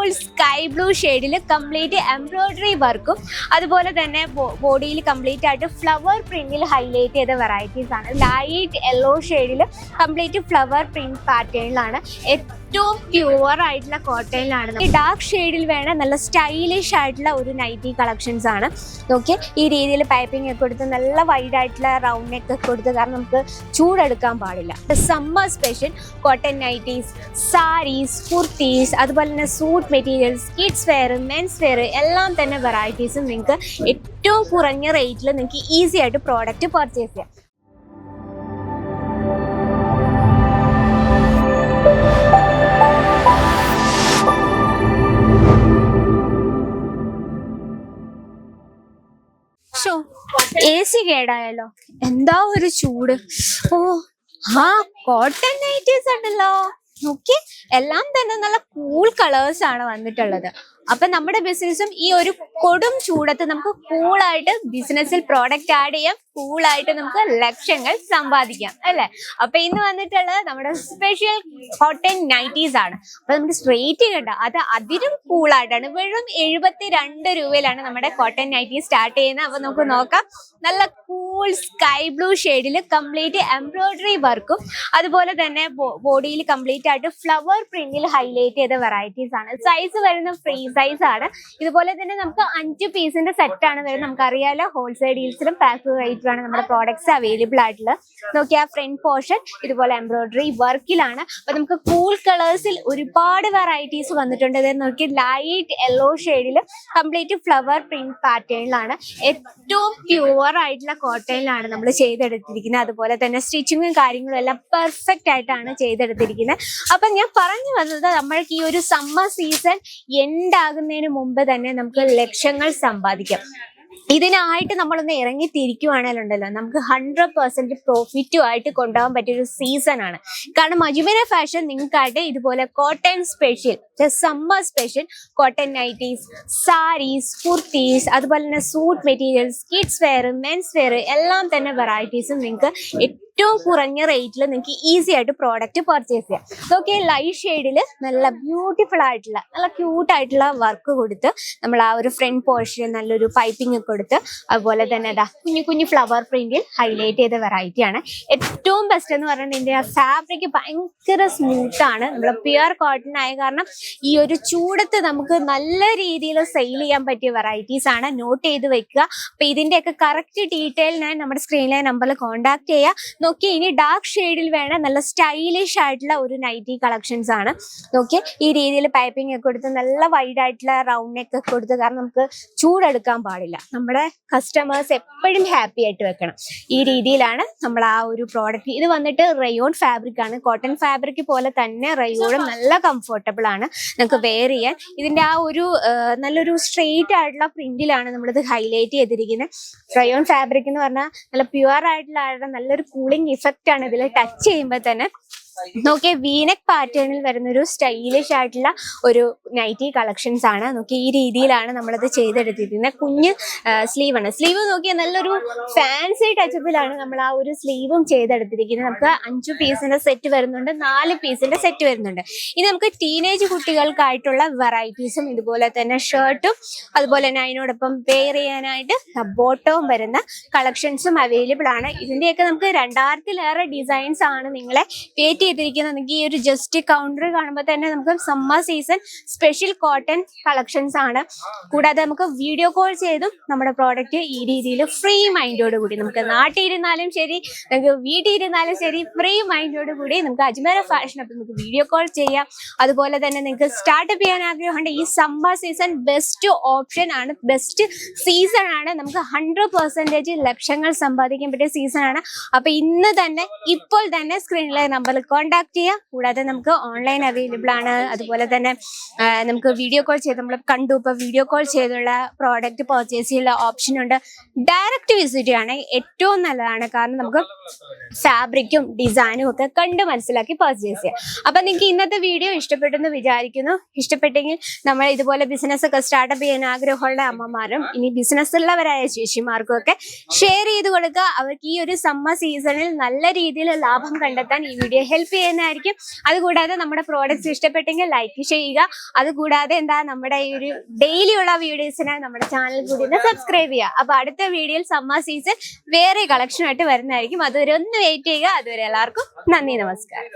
Cool sky blue ഷെയ്ഡിൽ complete embroidery വർക്കും അതുപോലെ തന്നെ ബോഡിയിൽ കംപ്ലീറ്റ് ആയിട്ട് ഫ്ലവർ പ്രിന്റിൽ ഹൈലൈറ്റ് ചെയ്ത വെറൈറ്റീസ് ആണ്. ലൈറ്റ് യെല്ലോ ഷെയ്ഡിൽ കംപ്ലീറ്റ് ഫ്ലവർ പ്രിന്റ് പാറ്റേണിലാണ്. ഏറ്റവും പ്യുവർ ആയിട്ടുള്ള കോട്ടണിലാണ്. ഈ ഡാർക്ക് ഷെയ്ഡിൽ വേണം നല്ല സ്റ്റൈലിഷ് ആയിട്ടുള്ള ഒരു നൈറ്റി കളക്ഷൻസ് ആണ്. നോക്കി ഈ രീതിയിൽ പൈപ്പിംഗ് ഒക്കെ കൊടുത്ത് നല്ല വൈഡ് ആയിട്ടുള്ള റൗണ്ട് നെക്ക് ഒക്കെ കൊടുത്ത്, കാരണം നമുക്ക് ചൂടെടുക്കാൻ പാടില്ല. Summer special cotton nighties, saris, kurtis, അതുപോലെ തന്നെ suit materials, kids wear, men's wear എല്ലാം തന്നെ വെറൈറ്റീസും നിങ്ങൾക്ക് ഏറ്റവും കുറഞ്ഞ റേറ്റിൽ നിങ്ങൾക്ക് ഈസി ആയിട്ട് പ്രോഡക്റ്റ് പർച്ചേസ് ചെയ്യാം. AC കേടായാലോ, എന്താ ഒരു ചൂട്. കോട്ടൺ നൈറ്റീസ് ഉണ്ടല്ലോ, നോക്കി എല്ലാം തന്നെ നല്ല കൂൾ കളേഴ്സ് ആണ് വന്നിട്ടുള്ളത്. അപ്പൊ നമ്മുടെ ബിസിനസ്സും ഈ ഒരു കൊടും ചൂടത്ത് നമുക്ക് കൂളായിട്ട് ബിസിനസ്സിൽ പ്രോഡക്റ്റ് ആഡ് ചെയ്യാം, കൂളായിട്ട് നമുക്ക് ലക്ഷങ്ങൾ സമ്പാദിക്കാം അല്ലെ. അപ്പൊ ഇന്ന് വന്നിട്ടുള്ളത് നമ്മുടെ സ്പെഷ്യൽ കോട്ടൺ നൈറ്റീസ് ആണ്. അപ്പൊ നമ്മുടെ സ്ട്രേറ്റ് കണ്ട അത് അതിലും കൂളായിട്ടാണ്. വെറും 72 രൂപയിലാണ് നമ്മുടെ കോട്ടൺ നൈറ്റി സ്റ്റാർട്ട് ചെയ്യുന്നത്. അപ്പൊ നമുക്ക് നോക്കാം. നല്ല കൂൾ സ്കൈ ബ്ലൂ ഷെയ്ഡിൽ കംപ്ലീറ്റ് എംബ്രോയിഡറി വർക്കും അതുപോലെ തന്നെ ബോഡിയിൽ കംപ്ലീറ്റ് ആയിട്ട് ഫ്ലവർ പ്രിന്റിൽ ഹൈലൈറ്റ് ചെയ്ത വെറൈറ്റീസ് ആണ്. സൈസ് വരുന്ന ഫ്രീ സൈസ് ആണ്. ഇതുപോലെ തന്നെ നമുക്ക് 5 പീസിന്റെ സെറ്റ് ആണ് വരുന്നത്. നമുക്കറിയാലോ ഹോൾസെയിൽ ഡീൽസിലും പാക്ക് റേറ്റിലാണ് നമ്മുടെ പ്രോഡക്ട്സ് അവൈലബിൾ ആയിട്ടുള്ളത്. നോക്കിയാൽ ഫ്രണ്ട് പോർഷൻ ഇതുപോലെ എംബ്രോയിഡറി വർക്കിലാണ്. അപ്പൊ നമുക്ക് കൂൾ കളേഴ്സിൽ ഒരുപാട് വെറൈറ്റീസ് വന്നിട്ടുണ്ട്. നോക്കി ലൈറ്റ് യെല്ലോ ഷെയ്ഡിൽ കംപ്ലീറ്റ് ഫ്ലവർ പ്രിന്റ് പാറ്റേണിലാണ്. ഏറ്റവും പ്യുവർ ആയിട്ടുള്ള കോട്ടണിലാണ് നമ്മൾ ചെയ്തെടുത്തിരിക്കുന്നത്. അതുപോലെ തന്നെ സ്റ്റിച്ചിങ്ങും കാര്യങ്ങളും എല്ലാം പെർഫെക്റ്റ് ആയിട്ടാണ് ചെയ്തെടുത്തിരിക്കുന്നത്. അപ്പൊ ഞാൻ പറഞ്ഞു വന്നത് നമ്മൾക്ക് ഈ ഒരു സമ്മർ സീസൺ എൻഡ് ആകുന്നതിന് മുമ്പ് തന്നെ നമുക്ക് ലക്ഷങ്ങൾ സമ്പാദിക്കാം. ഇതിനായിട്ട് നമ്മളൊന്ന് ഇറങ്ങി തിരിക്കുവാണെങ്കിലുണ്ടല്ലോ നമുക്ക് 100% പ്രോഫിറ്റും ആയിട്ട് കൊണ്ടുപോകാൻ പറ്റിയൊരു സീസൺ ആണ്. കാരണം അജ്മീര ഫാഷൻ നിങ്ങൾക്കായിട്ട് ഇതുപോലെ cotton special summer special cotton nighties, saris, kurtis, അതുപോലെ തന്നെ suit materials, kids wear, men's wear എല്ലാം തന്നെ വെറൈറ്റീസും നിങ്ങൾക്ക് ഏറ്റവും കുറഞ്ഞ റേറ്റിൽ നിങ്ങൾക്ക് ഈസി ആയിട്ട് പ്രോഡക്റ്റ് പർച്ചേസ് ചെയ്യാം. ഇതൊക്കെ ലൈറ്റ് ഷെയ്ഡിൽ നല്ല ബ്യൂട്ടിഫുൾ ആയിട്ടുള്ള നല്ല ക്യൂട്ട് ആയിട്ടുള്ള വർക്ക് കൊടുത്ത് നമ്മൾ ആ ഒരു ഫ്രണ്ട് പോർഷൻ നല്ലൊരു പൈപ്പിംഗ് ഒക്കെ കൊടുത്ത് അതുപോലെ തന്നെ അതാ കുഞ്ഞു കുഞ്ഞു ഫ്ലവർ പ്രിന്റിൽ ഹൈലൈറ്റ് ചെയ്ത വെറൈറ്റി ആണ്. ഏറ്റവും ബെസ്റ്റ് എന്ന് പറയുന്നത് ഇതിന്റെ ആ ഫാബ്രിക് ഭയങ്കര സ്മൂത്ത് ആണ്. നമ്മൾ പ്യുവർ കോട്ടൺ ആയ കാരണം ഈ ഒരു ചൂടത്ത് നമുക്ക് നല്ല രീതിയിൽ സെയിൽ ചെയ്യാൻ പറ്റിയ വെറൈറ്റീസ് ആണ്. നോട്ട് ചെയ്ത് വെക്കുക. അപ്പൊ ഇതിന്റെയൊക്കെ കറക്റ്റ് ഡീറ്റെയിൽ ഞാൻ നമ്മുടെ സ്ക്രീനിലെ നമ്പറിൽ കോൺടാക്ട് ചെയ്യുക. നോക്കി ഇനി ഡാർക്ക് ഷെയ്ഡിൽ വേണം നല്ല സ്റ്റൈലിഷ് ആയിട്ടുള്ള ഒരു നൈറ്റി കളക്ഷൻസ് ആണ്. നോക്കി ഈ രീതിയിൽ പൈപ്പിംഗ് ഒക്കെ കൊടുത്ത് നല്ല വൈഡ് ആയിട്ടുള്ള റൗണ്ട് നെക്ക് ഒക്കെ കൊടുത്ത്, കാരണം നമുക്ക് ചൂടെടുക്കാൻ പാടില്ല. നമ്മുടെ കസ്റ്റമേഴ്സ് എപ്പോഴും ഹാപ്പി ആയിട്ട് വെക്കണം. ഈ രീതിയിലാണ് നമ്മൾ ആ ഒരു പ്രോഡക്റ്റ്. ഇത് വന്നിട്ട് റയോൺ ഫാബ്രിക് ആണ്. കോട്ടൺ ഫാബ്രിക് പോലെ തന്നെ റയോണും നല്ല കംഫർട്ടബിൾ ആണ് നമുക്ക് വെയർ ചെയ്യാൻ. ഇതിന്റെ ആ ഒരു നല്ലൊരു സ്ട്രെയിറ്റ് ആയിട്ടുള്ള പ്രിന്റിലാണ് നമ്മളിത് ഹൈലൈറ്റ് ചെയ്തിരിക്കുന്നത്. റയോൺ ഫാബ്രിക് എന്ന് പറഞ്ഞാൽ നല്ല പ്യുവർ ആയിട്ടുള്ള നല്ലൊരു കൂളിംഗ് ഇഫക്റ്റ് ആണ് ഇതിൽ ടച്ച് ചെയ്യുമ്പോൾ തന്നെ. നോക്കിയ വീനെക്ക് പാറ്റേണിൽ വരുന്ന ഒരു സ്റ്റൈലിഷ് ആയിട്ടുള്ള ഒരു നൈറ്റി കളക്ഷൻസ് ആണ്. നോക്കി ഈ രീതിയിലാണ് നമ്മളത് ചെയ്തെടുത്തിരിക്കുന്നത്. കുഞ്ഞ് സ്ലീവ് ആണ്. സ്ലീവ് നോക്കിയാൽ നല്ലൊരു ഫാൻസി ടച്ചപ്പിലാണ് നമ്മൾ ആ ഒരു സ്ലീവും ചെയ്തെടുത്തിരിക്കുന്നത്. നമുക്ക് 5 പീസിന്റെ സെറ്റ് വരുന്നുണ്ട്, 4 പീസിന്റെ സെറ്റ് വരുന്നുണ്ട്. ഇനി നമുക്ക് ടീനേജ് കുട്ടികൾക്കായിട്ടുള്ള വെറൈറ്റീസും ഇതുപോലെ തന്നെ ഷർട്ടും അതുപോലെ തന്നെ അതിനോടൊപ്പം വെയർ ചെയ്യാനായിട്ട് ബോട്ടവും വരുന്ന കളക്ഷൻസും അവൈലബിൾ ആണ്. ഇതിന്റെയൊക്കെ നമുക്ക് 2000-ലേറെ ഡിസൈൻസ് ആണ് നിങ്ങളെ വെയിറ്റ് ചെയ്തിരിക്കുന്നത്. ഈ ഒരു ജസ്റ്റ് കൗണ്ടർ കാണുമ്പോൾ തന്നെ നമുക്ക് summer season special cotton collections ആണ്. കൂടാതെ നമുക്ക് വീഡിയോ കോൾ ചെയ്തും നമ്മുടെ പ്രോഡക്റ്റ് ഈ രീതിയിൽ ഫ്രീ മൈൻഡോട് കൂടി നമുക്ക് നാട്ടിൽ ഇരുന്നാലും ശരി, നമുക്ക് വീട്ടിൽ ഇരുന്നാലും ശരി, ഫ്രീ മൈൻഡോട് കൂടി നമുക്ക് അജ്മീര ഫാഷൻ അപ്പം നമുക്ക് വീഡിയോ കോൾ ചെയ്യാം. അതുപോലെ തന്നെ നിങ്ങൾക്ക് സ്റ്റാർട്ടപ്പ് ചെയ്യാൻ ആഗ്രഹമുണ്ട്, ഈ സമ്മർ സീസൺ ബെസ്റ്റ് ഓപ്ഷൻ ആണ്, ബെസ്റ്റ് സീസൺ ആണ്. നമുക്ക് 100% ലക്ഷങ്ങൾ സമ്പാദിക്കാൻ പറ്റിയ സീസൺ ആണ്. അപ്പൊ ഇന്ന് തന്നെ ഇപ്പോൾ തന്നെ സ്ക്രീനിലെ നമ്പറിൽ കോൺടാക്ട് ചെയ്യുക. കൂടാതെ നമുക്ക് ഓൺലൈൻ അവൈലബിൾ ആണ്. അതുപോലെ തന്നെ നമുക്ക് വീഡിയോ കോൾ ചെയ്ത് നമ്മൾ കണ്ടു, ഇപ്പൊ വീഡിയോ കോൾ ചെയ്തുള്ള പ്രോഡക്റ്റ് പർച്ചേസ് ചെയ്യാനുള്ള ഓപ്ഷൻ ഉണ്ട്. ഡയറക്റ്റ് വിസിറ്റ് ആണ് ഏറ്റവും നല്ലതാണ്. കാരണം നമുക്ക് ഫാബ്രിക്കും ഡിസൈനും ഒക്കെ കണ്ട് മനസ്സിലാക്കി പർച്ചേസ് ചെയ്യാം. അപ്പൊ നിങ്ങൾക്ക് ഇന്നത്തെ വീഡിയോ ഇഷ്ടപ്പെട്ടെന്ന് വിചാരിക്കുന്നു. ഇഷ്ടപ്പെട്ടെങ്കിൽ നമ്മൾ ഇതുപോലെ ബിസിനസ് ഒക്കെ സ്റ്റാർട്ടപ്പ് ചെയ്യാൻ ആഗ്രഹമുള്ള അമ്മമാരും ഇനി ബിസിനസ് ഉള്ളവരായ ചേച്ചിമാർക്കും ഒക്കെ ഷെയർ ചെയ്ത് കൊടുക്കുക. അവർക്ക് ഈ ഒരു സമ്മർ സീസണിൽ നല്ല രീതിയിൽ ലാഭം കണ്ടെത്താൻ ഈ വീഡിയോ ഹെൽപ്പ് ചെയ്യുന്നതായിരിക്കും. അതുകൂടാതെ നമ്മുടെ പ്രോഡക്ട്സ് ഇഷ്ടപ്പെട്ടെങ്കിൽ ലൈക്ക് ചെയ്യുക. അതുകൂടാതെ നമ്മുടെ ഈ ഒരു ഡെയിലി ഉള്ള വീഡിയോസിന് നമ്മുടെ ചാനൽ കൂടി ഒന്ന് സബ്സ്ക്രൈബ് ചെയ്യുക. അപ്പൊ അടുത്ത വീഡിയോയിൽ സമ്മർ സീസൺ വേറെ കളക്ഷനായിട്ട് വരുന്നതായിരിക്കും. അതുവരെ ഒന്ന് വെയിറ്റ് ചെയ്യുക. അതുവരെ എല്ലാവർക്കും നന്ദി, നമസ്കാരം.